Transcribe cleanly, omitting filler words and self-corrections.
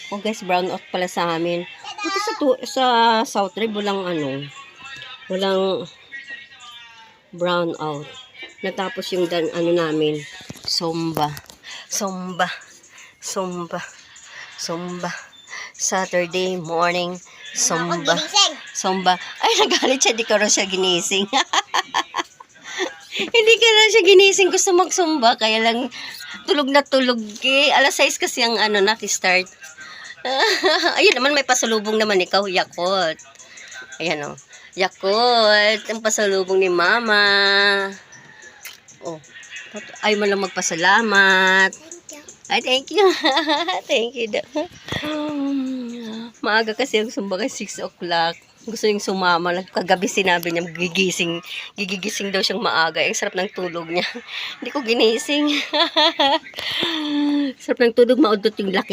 Oh guys, brown out pala sa amin. Buti sa South Rib, walang brown out. Natapos yung namin, Zumba. Saturday morning, Zumba. Ay, nagalit siya, di ko rin siya ginising. Hindi ka na siya ginising, gusto mag-Zumba, kaya lang tulog na tulog eh. Alas 6 kasi ang naki-start. Ayun naman, may pasalubong naman ikaw, Yakult. Ayan o, Yakult, ang pasalubong ni Mama. Oh, ay mo lang magpasalamat. Ay, thank you. Thank you. Maaga kasi ang Zumba kasi 6 o'clock. Gusto niyang sumama. Kagabi sinabi niya, gigigising daw siyang maaga. Ang sarap ng tulog niya. Hindi ko ginising. Sarap ng tulog, maudot yung laki.